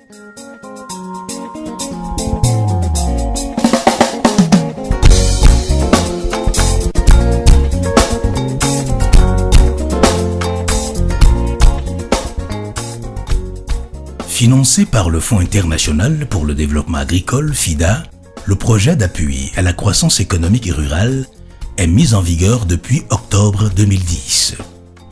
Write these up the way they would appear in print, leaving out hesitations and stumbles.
Financé par le Fonds international pour le développement agricole, FIDA, le projet d'appui à la croissance économique et rurale est mis en vigueur depuis octobre 2010.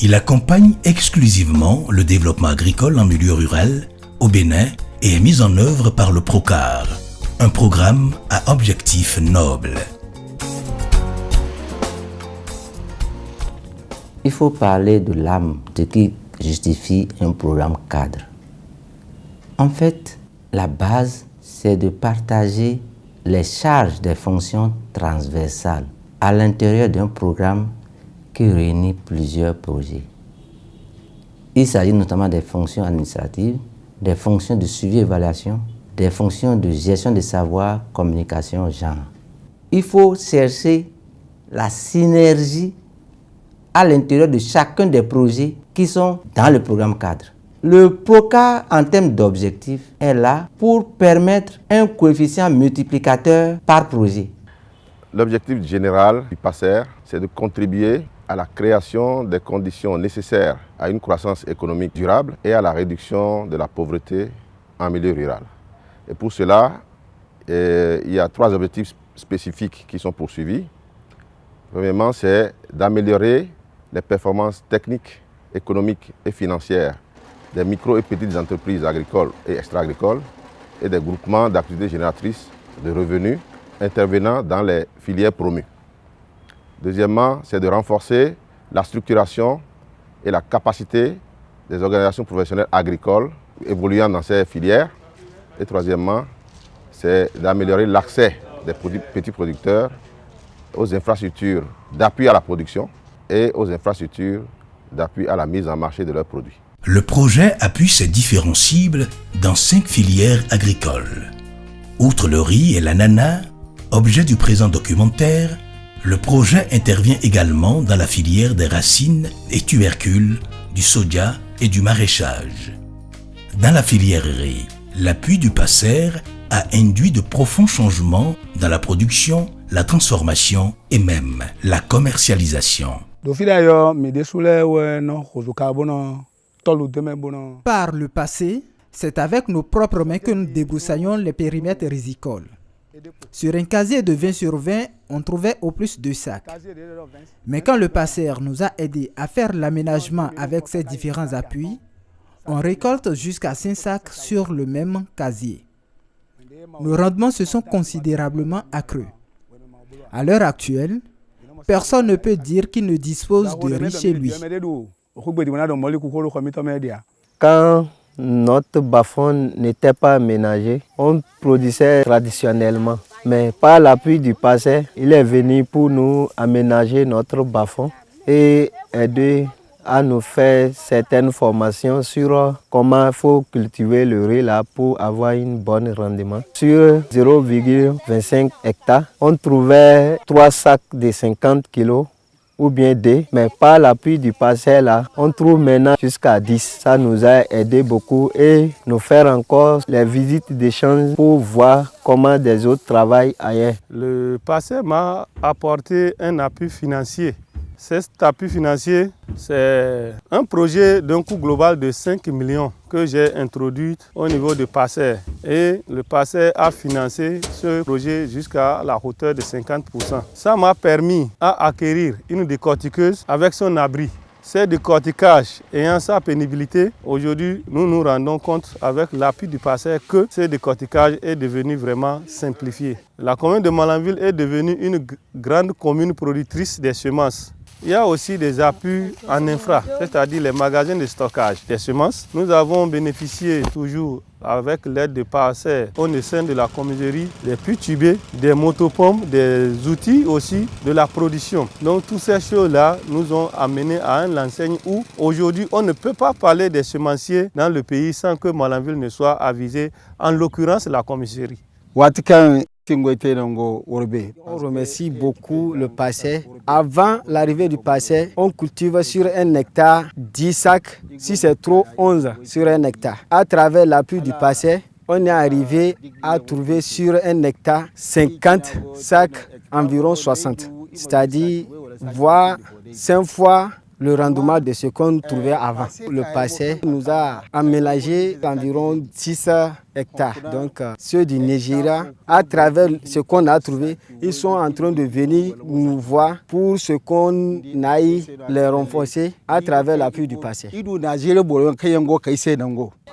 Il accompagne exclusivement le développement agricole en milieu rural au Bénin et est mis en œuvre par le PROCAR, un programme à objectif noble. Il faut parler de l'âme, ce qui justifie un programme cadre. En fait, la base, c'est de partager les charges des fonctions transversales à l'intérieur d'un programme qui réunit plusieurs projets. Il s'agit notamment des fonctions administratives, des fonctions de suivi-évaluation, des fonctions de gestion des savoirs, communication, genre. Il faut chercher la synergie à l'intérieur de chacun des projets qui sont dans le programme cadre. Le PROCAR, en termes d'objectifs, est là pour permettre un coefficient multiplicateur par projet. L'objectif général du PACER, c'est de contribuer à la création des conditions nécessaires à une croissance économique durable et à la réduction de la pauvreté en milieu rural. Et pour cela, il y a 3 objectifs spécifiques qui sont poursuivis. Premièrement, c'est d'améliorer les performances techniques, économiques et financières des micro et petites entreprises agricoles et extra-agricoles et des groupements d'activités génératrices de revenus intervenant dans les filières promues. Deuxièmement, c'est de renforcer la structuration et la capacité des organisations professionnelles agricoles évoluant dans ces filières. Et troisièmement, c'est d'améliorer l'accès des petits producteurs aux infrastructures d'appui à la production et aux infrastructures d'appui à la mise en marché de leurs produits. Le projet appuie ces différentes cibles dans 5 filières agricoles. Outre le riz et l'ananas, objet du présent documentaire, le projet intervient également dans la filière des racines et tubercules, du soja et du maraîchage. Dans la filière riz, l'appui du PACER a induit de profonds changements dans la production, la transformation et même la commercialisation. Par le passé, c'est avec nos propres mains que nous débroussaillions les périmètres rizicoles. Sur un casier de 20 sur 20, on trouvait au plus 2 sacs. Mais quand le PACER nous a aidés à faire l'aménagement avec ces différents appuis, on récolte jusqu'à 5 sacs sur le même casier. Nos rendements se sont considérablement accrus. À l'heure actuelle, personne ne peut dire qu'il ne dispose de riz chez lui. Quand notre bas-fond n'était pas aménagé, on produisait traditionnellement. Mais par l'appui du PACER, il est venu pour nous aménager notre bas-fond et aider à nous faire certaines formations sur comment il faut cultiver le riz là pour avoir un bon rendement. Sur 0,25 hectares, on trouvait 3 sacs de 50 kg ou bien 2, mais par l'appui du PACER là, on trouve maintenant jusqu'à 10. Ça nous a aidé beaucoup et nous faire encore les visites d'échange pour voir comment des autres travaillent ailleurs. Le PACER m'a apporté un appui financier. Cet appui financier, c'est un projet d'un coût global de 5 millions que j'ai introduit au niveau de PACER. Et le PACER a financé ce projet jusqu'à la hauteur de 50%. Ça m'a permis à acquérir une décortiqueuse avec son abri. Ces décortiquages ayant sa pénibilité, aujourd'hui nous nous rendons compte avec l'appui du PACER que ce décortiquage est devenu vraiment simplifié. La commune de Malanville est devenue une grande commune productrice des semences. Il y a aussi des appuis en infra, c'est-à-dire les magasins de stockage des semences. Nous avons bénéficié toujours avec l'aide de PACER au sein de la commiserie, des puits tubés, des motopompes, des outils aussi de la production. Donc toutes ces choses-là nous ont amenés à une enseigne où aujourd'hui on ne peut pas parler des semenciers dans le pays sans que Malanville ne soit avisé, en l'occurrence la commiserie. On remercie beaucoup le PACER. Avant l'arrivée du PACER, on cultive sur un hectare 10 sacs, si c'est trop 11 sur un hectare. À travers l'appui du PACER, on est arrivé à trouver sur un hectare 50 sacs, environ 60. C'est-à-dire, voire 5 fois le rendement de ce qu'on trouvait avant. Le PACER nous a aménagé environ 6 hectares. Donc ceux du Nigeria, à travers ce qu'on a trouvé, ils sont en train de venir nous voir pour ce qu'on aille les renforcer à travers l'appui du PACER.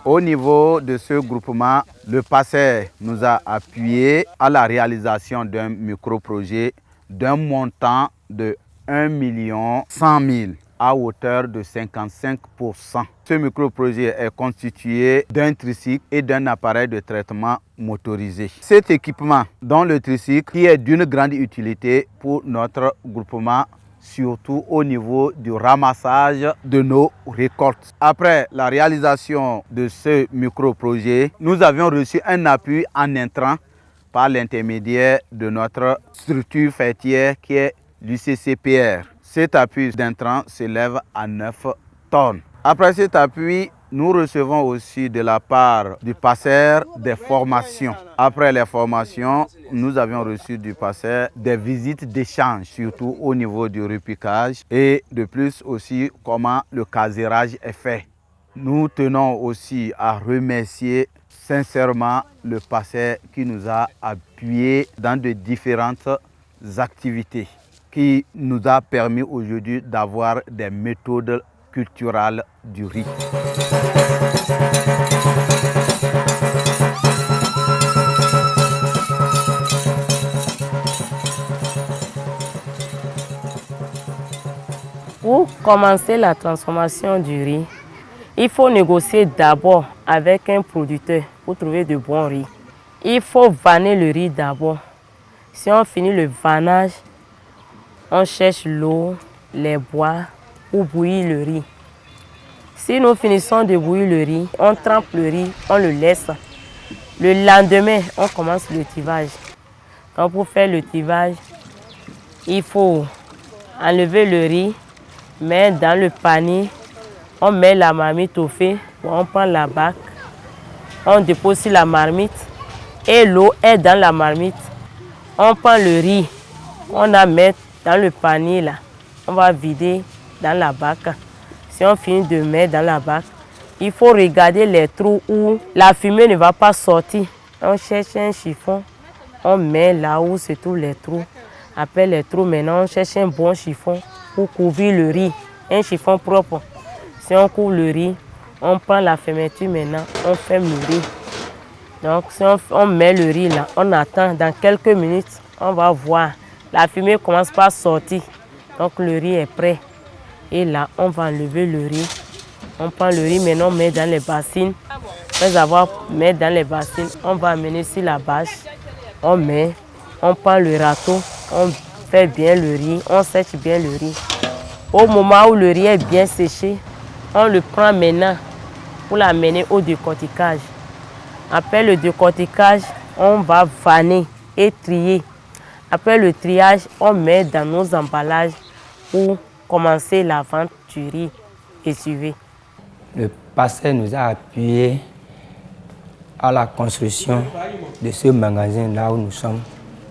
Au niveau de ce groupement, le PACER nous a appuyé à la réalisation d'un micro-projet d'un montant de 1 100 000 à hauteur de 55%. Ce micro-projet est constitué d'un tricycle et d'un appareil de traitement motorisé. Cet équipement, dont le tricycle, qui est d'une grande utilité pour notre groupement, surtout au niveau du ramassage de nos récoltes. Après la réalisation de ce micro-projet, nous avions reçu un appui en intrant par l'intermédiaire de notre structure faîtière qui est l'UCCPR. Cet appui d'intrant s'élève à 9 tonnes. Après cet appui, nous recevons aussi de la part du PACER des formations. Après les formations, nous avions reçu du PACER des visites d'échange, surtout au niveau du repiquage et de plus aussi comment le casérage est fait. Nous tenons aussi à remercier sincèrement le PACER qui nous a appuyés dans de différentes activités, qui nous a permis aujourd'hui d'avoir des méthodes culturelles du riz. Pour commencer la transformation du riz, il faut négocier d'abord avec un producteur pour trouver de bons riz. Il faut vanner le riz d'abord. Si on finit le vannage, on cherche l'eau, les bois pour bouillir le riz. Si nous finissons de bouillir le riz, on trempe le riz, on le laisse. Le lendemain, on commence le tivage. Donc pour faire le tivage, il faut enlever le riz, mettre dans le panier, on met la marmite au feu, on prend la bac, on dépose sur la marmite et l'eau est dans la marmite. On prend le riz, on a mis dans le panier là, on va vider dans la bac. Si on finit de mettre dans la bac, il faut regarder les trous où la fumée ne va pas sortir. On cherche un chiffon, on met là où se trouvent les trous. Après les trous, maintenant on cherche un bon chiffon pour couvrir le riz, un chiffon propre. Si on couvre le riz, on prend la fermeture maintenant, on ferme le riz. Donc si on met le riz là, on attend, dans quelques minutes, on va voir. La fumée commence pas à sortir, donc le riz est prêt. Et là, on va enlever le riz. On prend le riz, maintenant on met dans les bassines. Après avoir mis dans les bassines, on va amener sur la bâche. On met, on prend le râteau, on fait bien le riz, on sèche bien le riz. Au moment où le riz est bien séché, on le prend maintenant pour l'amener au décortiquage. Après le décortiquage, on va vanner et trier. Après le triage, on met dans nos emballages pour commencer la vente du riz essuvé. Le PACER nous a appuyés à la construction de ce magasin là où nous sommes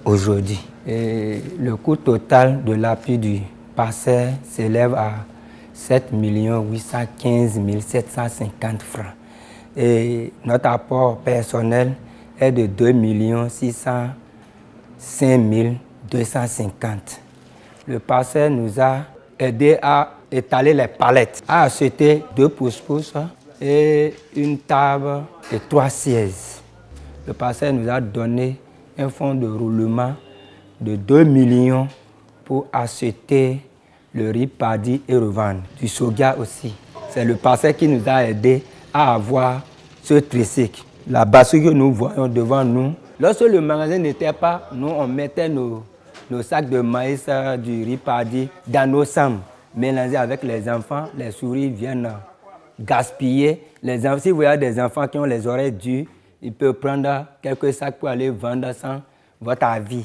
aujourd'hui. Et le coût total de l'appui du PACER s'élève à 7 815 750 francs. Et notre apport personnel est de 2 605 250. Le PACER nous a aidé à étaler les palettes, à acheter 2 pouces-pouces et une table et 3 sièges. Le PACER nous a donné un fonds de roulement de 2 millions pour acheter le riz paddy et revendre, du soja aussi. C'est le PACER qui nous a aidé à avoir ce tricycle. La bascule que nous voyons devant nous, lorsque le magasin n'était pas, nous on mettait nos sacs de maïs, du riz paddy dans nos chambres, mélangés avec les enfants. Les souris viennent gaspiller. Si vous avez des enfants qui ont les oreilles dures, ils peuvent prendre quelques sacs pour aller vendre sans votre avis.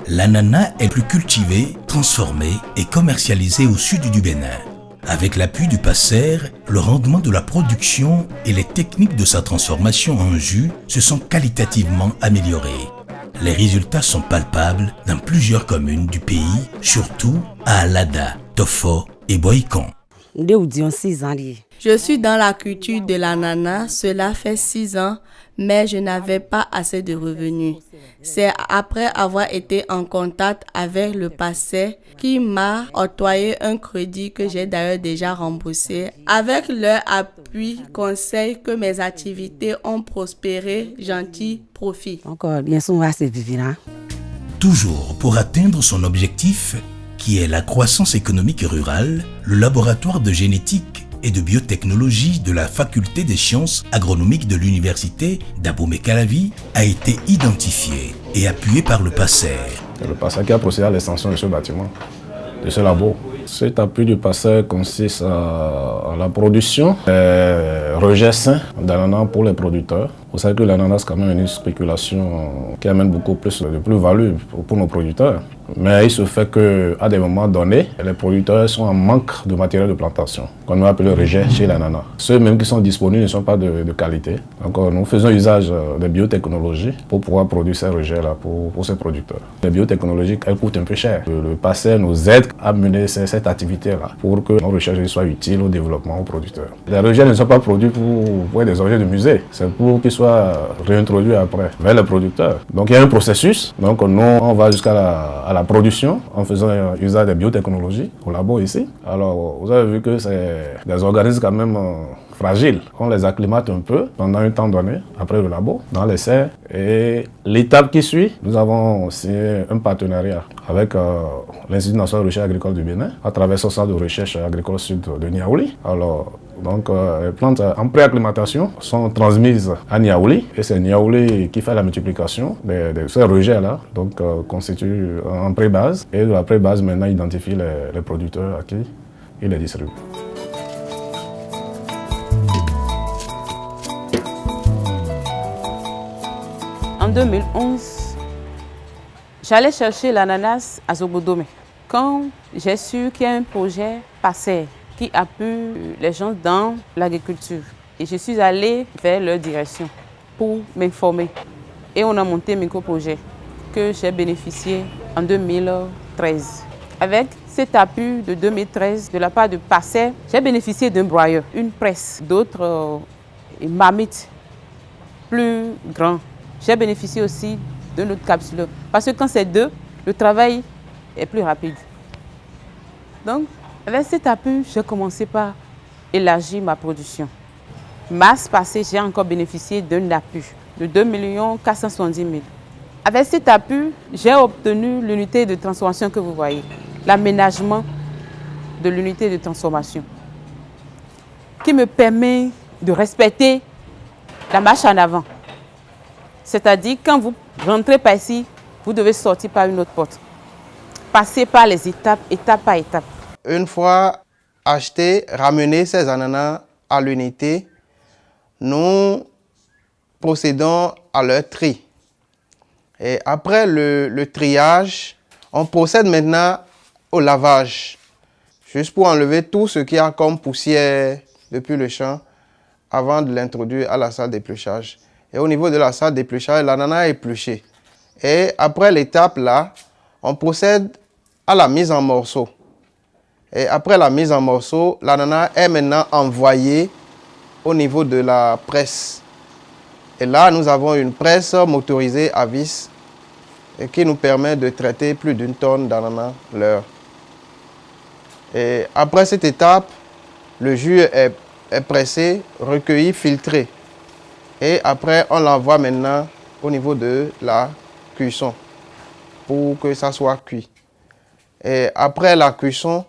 L'ananas est plus cultivé, transformé et commercialisé au sud du Bénin. Avec l'appui du PASSER, le rendement de la production et les techniques de sa transformation en jus se sont qualitativement améliorés. Les résultats sont palpables dans plusieurs communes du pays, surtout à Alada, Tofo et Boïkon. Je suis dans la culture de l'ananas, cela fait 6 ans, mais je n'avais pas assez de revenus. C'est après avoir été en contact avec le PASSER qui m'a octroyé un crédit que j'ai d'ailleurs déjà remboursé. Avec leur appui, conseil que mes activités ont prospéré, gentil profit. Toujours pour atteindre son objectif, qui est la croissance économique rurale, le laboratoire de génétique et de biotechnologie de la faculté des sciences agronomiques de l'université d'Abomey-Calavi a été identifié et appuyé par le PASSER. C'est le PASSER qui a procédé à l'extension de ce bâtiment, de ce labo. Cet appui du PASSER consiste à la production des rejets sains d'ananas pour les producteurs. Vous savez que l'ananas, c'est quand même une spéculation qui amène beaucoup plus de plus-value pour nos producteurs. Mais il se fait qu'à des moments donnés, les producteurs sont en manque de matériel de plantation, qu'on a appelé rejet chez l'ananas. Ceux même qui sont disponibles ne sont pas de qualité. Donc nous faisons usage des biotechnologies pour pouvoir produire ces rejets-là pour ces producteurs. Les biotechnologies, elles coûtent un peu cher. Le PASSER nous aide à mener cette activité-là pour que nos recherches soient utiles au développement aux producteurs. Les rejets ne sont pas produits pour des objets de musée, c'est pour qu'ils soient réintroduits après vers les producteurs. Donc il y a un processus. Donc nous, on va jusqu'à la production en faisant usage des biotechnologies au labo ici. Alors vous avez vu que c'est des organismes quand même fragiles. On les acclimate un peu pendant un temps donné après le labo, dans les serres. Et l'étape qui suit, nous avons signé un partenariat avec l'Institut national de recherche agricole du Bénin à travers son centre de recherche agricole sud de Niaouli. Alors, donc, les plantes en préacclimatation sont transmises à Niaouli et c'est Niaouli qui fait la multiplication de ces rejets-là, donc constitue en pré-base et de la pré-base maintenant identifie les producteurs à qui il les distribue. En 2011, j'allais chercher l'ananas à Zobodome. Quand j'ai su qu'il y a un projet PASSER qui appuie les gens dans l'agriculture, et je suis allée vers leur direction pour m'informer. Et on a monté un micro-projet que j'ai bénéficié en 2013. Avec cet appui de 2013 de la part de PASSER, j'ai bénéficié d'un broyeur, une presse, d'autres marmites plus grands. J'ai bénéficié aussi d'un autre capsuleur. Parce que quand c'est deux, le travail est plus rapide. Donc, avec cet appui, j'ai commencé par élargir ma production. Mars passé, j'ai encore bénéficié d'un appui de 2 470 000. Avec cet appui, j'ai obtenu l'unité de transformation que vous voyez, l'aménagement de l'unité de transformation, qui me permet de respecter la marche en avant. C'est-à-dire, quand vous rentrez par ici, vous devez sortir par une autre porte. Passer par les étapes, étape par étape. Une fois acheté, ramené ces ananas à l'unité, nous procédons à leur tri. Et après le triage, on procède maintenant au lavage, juste pour enlever tout ce qu'il y a comme poussière depuis le champ avant de l'introduire à la salle d'épluchage. Et au niveau de la salle d'épluchage, l'ananas est épluché. Et après l'étape là, on procède à la mise en morceaux. Et après la mise en morceaux, l'ananas est maintenant envoyé au niveau de la presse. Et là, nous avons une presse motorisée à vis qui nous permet de traiter plus d'1 tonne d'ananas l'heure. Et après cette étape, le jus est pressé, recueilli, filtré. Et après, on l'envoie maintenant au niveau de la cuisson pour que ça soit cuit. Et après la cuisson,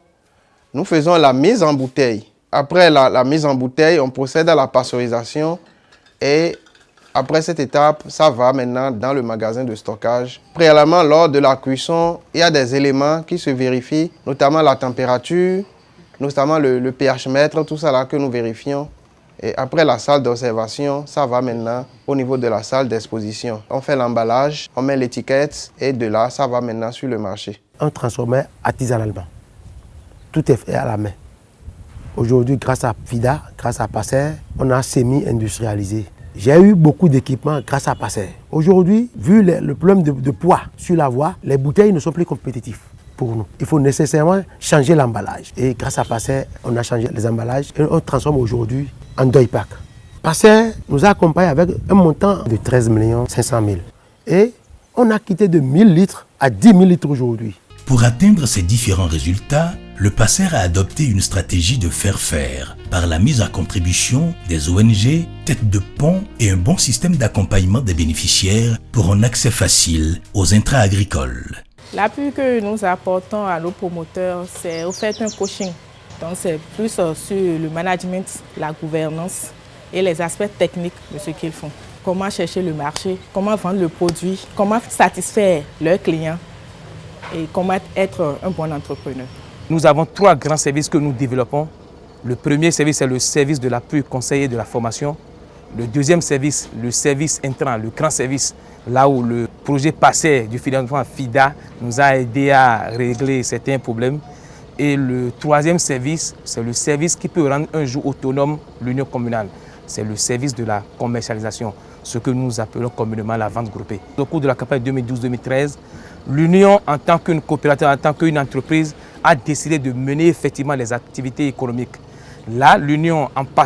nous faisons la mise en bouteille. Après la mise en bouteille, on procède à la pasteurisation Et après cette étape, ça va maintenant dans le magasin de stockage. Préalablement, lors de la cuisson, il y a des éléments qui se vérifient, notamment la température, notamment le pH mètre, tout ça là que nous vérifions. Et après la salle d'observation, ça va maintenant au niveau de la salle d'exposition. On fait l'emballage, on met l'étiquette et de là, ça va maintenant sur le marché. Un transformeur artisanalement. Tout est fait à la main. Aujourd'hui, grâce à FIDA, grâce à Passer, on a semi-industrialisé. J'ai eu beaucoup d'équipements grâce à Passer. Aujourd'hui, vu le problème de poids sur la voie, les bouteilles ne sont plus compétitives pour nous. Il faut nécessairement changer l'emballage. Et grâce à Passer, on a changé les emballages et on transforme aujourd'hui en doy-pack. Passer nous a accompagnés avec un montant de 13 500 000. Et on a quitté de 1000 litres à 10 000 litres aujourd'hui. Pour atteindre ces différents résultats, le PASSER a adopté une stratégie de faire par la mise à contribution des ONG, têtes de pont et un bon système d'accompagnement des bénéficiaires pour un accès facile aux intrants agricoles. L'appui que nous apportons à nos promoteurs, c'est au fait un coaching. Donc c'est plus sur le management, la gouvernance et les aspects techniques de ce qu'ils font. Comment chercher le marché, comment vendre le produit, comment satisfaire leurs clients et comment être un bon entrepreneur. Nous avons 3 grands services que nous développons. Le premier service, c'est le service de l'appui conseiller de la formation. Le deuxième service, le service intrant, le grand service, là où le projet PASSER du financement FIDA nous a aidé à régler certains problèmes. Et le troisième service, c'est le service qui peut rendre un jour autonome l'union communale. C'est le service de la commercialisation, ce que nous appelons communément la vente groupée. Au cours de la campagne 2012-2013, l'union en tant qu'une coopérative, en tant qu'une entreprise, a décidé de mener effectivement les activités économiques. Là, l'union en partie